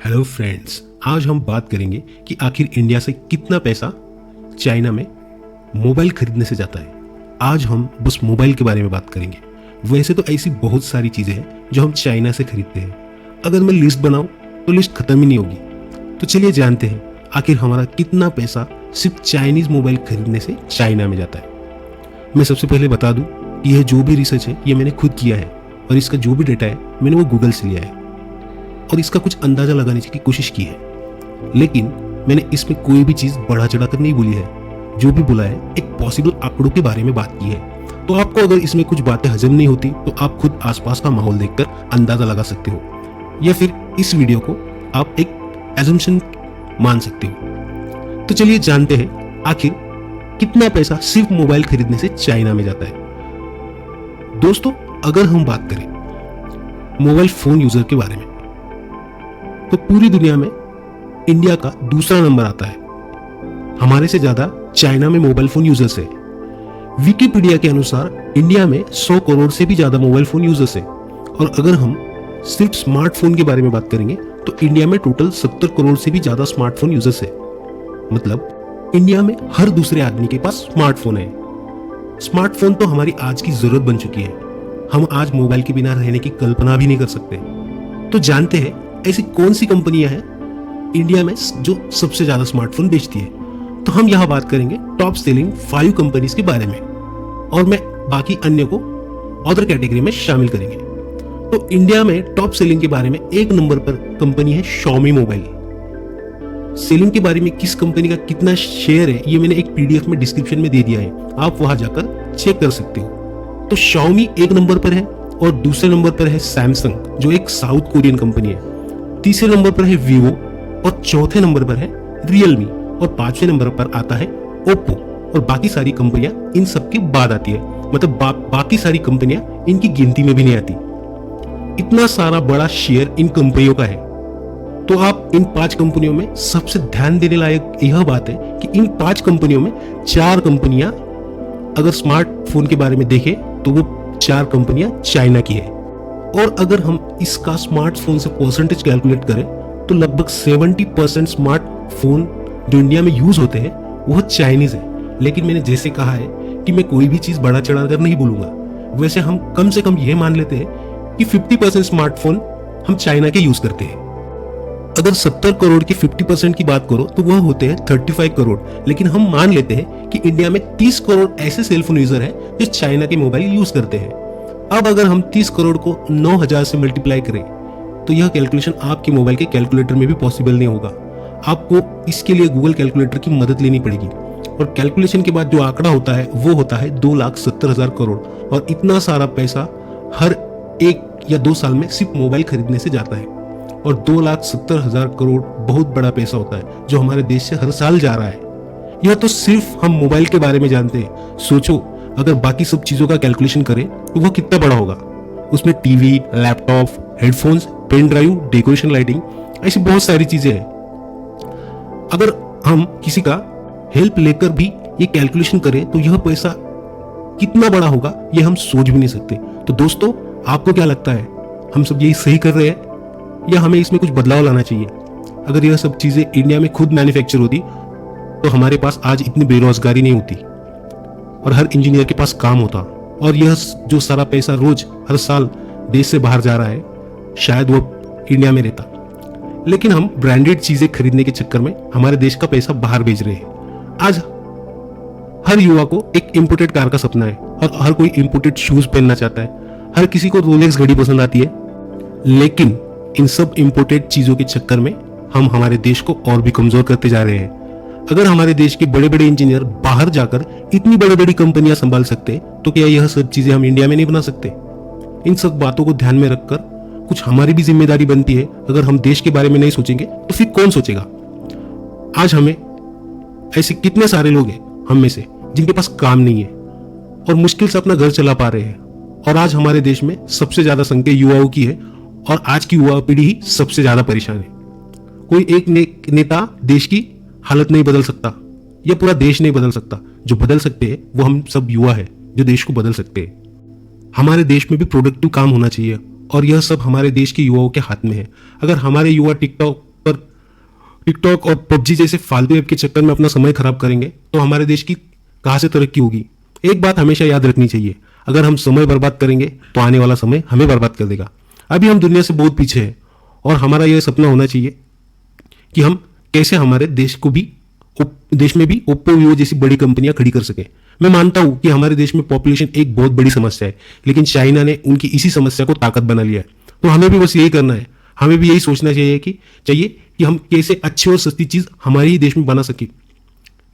Hello friends, आज हम बात करेंगे कि आखिर इंडिया से कितना पैसा चाइना में मोबाइल खरीदने से जाता है। आज हम बस मोबाइल के बारे में बात करेंगे। वैसे तो ऐसी बहुत सारी चीज़ें हैं जो हम चाइना से खरीदते हैं। अगर मैं लिस्ट बनाऊं तो लिस्ट खत्म ही नहीं होगी। तो चलिए जानते हैं आखिर हमारा कितना पैसा सिर्फ चाइनीज़ मोबाइल खरीदने से चाइना में जाता है। मैं सबसे पहले बता दूं कि यह जो भी रिसर्च है ये मैंने खुद किया है और इसका जो भी डेटा है मैंने वो गूगल से लिया है और इसका कुछ अंदाज़ा लगाने की कोशिश की है। लेकिन मैंने इसमें कोई भी चीज़ बढ़ा चढ़ा कर नहीं बोली है। जो भी बोला है एक पॉसिबल आंकड़ों के बारे में बात की है। तो आपको अगर इसमें कुछ बातें हजम नहीं होती तो आप खुद आसपास का माहौल देखकर अंदाज़ा लगा सकते हो, या फिर इस वीडियो को आप एक एजम्पशन मान सकते हो। तो चलिए जानते हैं आखिर कितना पैसा सिर्फ मोबाइल खरीदने से चाइना में जाता है। दोस्तों, अगर हम बात करें मोबाइल फोन यूजर के बारे में तो पूरी दुनिया में इंडिया का दूसरा नंबर आता है। हमारे से ज्यादा चाइना में मोबाइल फोन यूजर्स है। विकिपीडिया के अनुसार इंडिया में 100 करोड़ से भी ज्यादा मोबाइल फोन यूजर्स है। और अगर हम सिर्फ स्मार्टफोन के बारे में बात करेंगे तो इंडिया में टोटल 70 करोड़ से भी ज्यादा स्मार्टफोन यूजर्स है। मतलब इंडिया में हर दूसरे आदमी के पास स्मार्टफोन है। स्मार्टफोन तो हमारी आज की जरूरत बन चुकी है। हम आज मोबाइल के बिना रहने की कल्पना भी नहीं कर सकते। तो जानते हैं ऐसी कौन सी कंपनियां हैं इंडिया में जो सबसे ज्यादा स्मार्टफोन बेचती है। तो हम यहां बात करेंगे टॉप सेलिंग 5 कंपनीज के बारे में और मैं बाकी अन्य को अदर कैटेगरी में शामिल करेंगे। तो इंडिया में टॉप सेलिंग के बारे में 1 नंबर पर कंपनी है Xiaomi मोबाइल। सेलिंग के बारे में किस कंपनी का कितना शेयर है ये मैंने एक पीडीएफ में डिस्क्रिप्शन में दे दिया है, आप वहां जाकर चेक कर सकते हो। तो Xiaomi 1 नंबर पर है और दूसरे नंबर पर है सैमसंग जो एक साउथ कोरियन कंपनी है। तीसरे नंबर पर है वीवो और चौथे नंबर पर है रियलमी और 5वें नंबर पर आता है ओप्पो और बाकी सारी कंपनियां इन सब के बाद आती है। मतलब बाकी सारी कंपनियां इनकी गिनती में भी नहीं आती। इतना सारा बड़ा शेयर इन कंपनियों का है। तो आप इन 5 कंपनियों में सबसे ध्यान देने लायक यह बात है कि इन 5 कंपनियों में 4 कंपनियां अगर स्मार्टफोन के बारे में देखें तो वो 4 कंपनियां चाइना की है। और अगर हम इसका स्मार्टफोन से परसेंटेज कैलकुलेट करें तो लगभग 70% स्मार्टफोन जो इंडिया में यूज होते हैं वह चाइनीज है। लेकिन मैंने जैसे कहा है कि मैं कोई भी चीज बढ़ा चढ़ा कर नहीं बोलूंगा। वैसे हम कम से कम यह मान लेते हैं कि 50% स्मार्टफोन हम चाइना के यूज करते हैं। अगर 70 करोड़ के 50% की बात करो तो वह होते हैं 35 करोड़। लेकिन हम मान लेते हैं कि इंडिया में 30 करोड़ ऐसे सेलफोन यूजर हैं जो चाइना के मोबाइल यूज करते हैं। अब अगर हम 30 करोड़ को 9000 से मल्टीप्लाई करें तो यह कैलकुलेशन आपके मोबाइल के कैलकुलेटर में भी पॉसिबल नहीं होगा। आपको इसके लिए गूगल कैलकुलेटर की मदद लेनी पड़ेगी और कैलकुलेशन के बाद जो आंकड़ा होता है वो होता है 2,70,000 करोड़। और इतना सारा पैसा हर 1 या 2 साल में सिर्फ मोबाइल खरीदने से जाता है। और 2,70,000 करोड़ बहुत बड़ा पैसा होता है जो हमारे देश से हर साल जा रहा है। यह तो सिर्फ हम मोबाइल के बारे में जानते हैं। सोचो अगर बाकी सब चीजों का कैलकुलेशन करें तो वह कितना बड़ा होगा। उसमें TV, laptop, headphones, pen drive, decoration, lighting, ऐसी बहुत सारी चीजें हैं। अगर हम किसी का हेल्प लेकर भी ये कैलकुलेशन करें तो यह पैसा कितना बड़ा होगा ये हम सोच भी नहीं सकते। तो दोस्तों, आपको क्या लगता है, हम सब यही सही कर रहे हैं या हमें इसमें कुछ बदलाव लाना चाहिए? अगर यह सब चीजें इंडिया में खुद मैन्युफैक्चर होती तो हमारे पास आज इतनी बेरोजगारी नहीं होती और हर इंजीनियर के पास काम होता। और यह जो सारा पैसा रोज हर साल देश से बाहर जा रहा है शायद वो इंडिया में रहता। लेकिन हम ब्रांडेड चीजें खरीदने के चक्कर में हमारे देश का पैसा बाहर भेज रहे हैं। आज हर युवा को एक इंपोर्टेड कार का सपना है और हर कोई इंपोर्टेड शूज पहनना चाहता है। हर किसी को रोलेक्स घड़ी पसंद आती है। लेकिन इन सब इंपोर्टेड चीजों के चक्कर में हम हमारे देश को और भी कमजोर करते जा रहे हैं। अगर हमारे देश के बड़े बड़े इंजीनियर बाहर जाकर इतनी बड़ी बड़ी कंपनियां संभाल सकते तो क्या यह सब चीजें हम इंडिया में नहीं बना सकते? इन सब बातों को ध्यान में रखकर कुछ हमारी भी जिम्मेदारी बनती है। अगर हम देश के बारे में नहीं सोचेंगे तो फिर कौन सोचेगा? आज हमें ऐसे कितने सारे लोग हैं हम में से जिनके पास काम नहीं है और मुश्किल से अपना घर चला पा रहे हैं। और आज हमारे देश में सबसे ज्यादा संख्या युवाओं की है और आज की युवा पीढ़ी ही सबसे ज्यादा परेशान है। कोई एक नेता देश की हालत नहीं बदल सकता या पूरा देश नहीं बदल सकता। जो बदल सकते हैं वो हम सब युवा है जो देश को बदल सकते हैं। हमारे देश में भी प्रोडक्टिव काम होना चाहिए और यह सब हमारे देश के युवाओं के हाथ में है। अगर हमारे युवा टिकटॉक टिकटॉक और पबजी जैसे फालतू ऐप के चक्कर में अपना समय खराब करेंगे तो हमारे देश की कहाँ से तरक्की होगी। एक बात हमेशा याद रखनी चाहिए, अगर हम समय बर्बाद करेंगे तो आने वाला समय हमें बर्बाद कर देगा। अभी हम दुनिया से बहुत पीछे हैं और हमारा यह सपना होना चाहिए कि हम कैसे हमारे देश में भी ओप्पो वीवो जैसी बड़ी कंपनियां खड़ी कर सके। मैं मानता हूं कि हमारे देश में पॉपुलेशन एक बहुत बड़ी समस्या है, लेकिन चाइना ने उनकी इसी समस्या को ताकत बना लिया है। तो हमें भी बस यही करना है, हमें भी यही सोचना चाहिए कि हम कैसे अच्छी और सस्ती चीज हमारे ही देश में बना सके।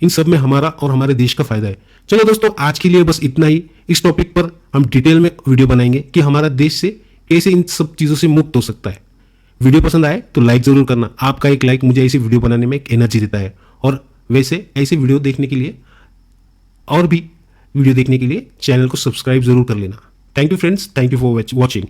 इन सब में हमारा और हमारे देश का फायदा है। चलो दोस्तों, आज के लिए बस इतना ही। इस टॉपिक पर हम डिटेल में वीडियो बनाएंगे कि हमारा देश से कैसे इन सब चीजों से मुक्त हो सकता है। वीडियो पसंद आए तो लाइक जरूर करना, आपका एक लाइक मुझे ऐसी वीडियो बनाने में एक एनर्जी देता है। और वैसे ऐसे वीडियो देखने के लिए और भी वीडियो देखने के लिए चैनल को सब्सक्राइब जरूर कर लेना। Thank you friends, thank you for watching.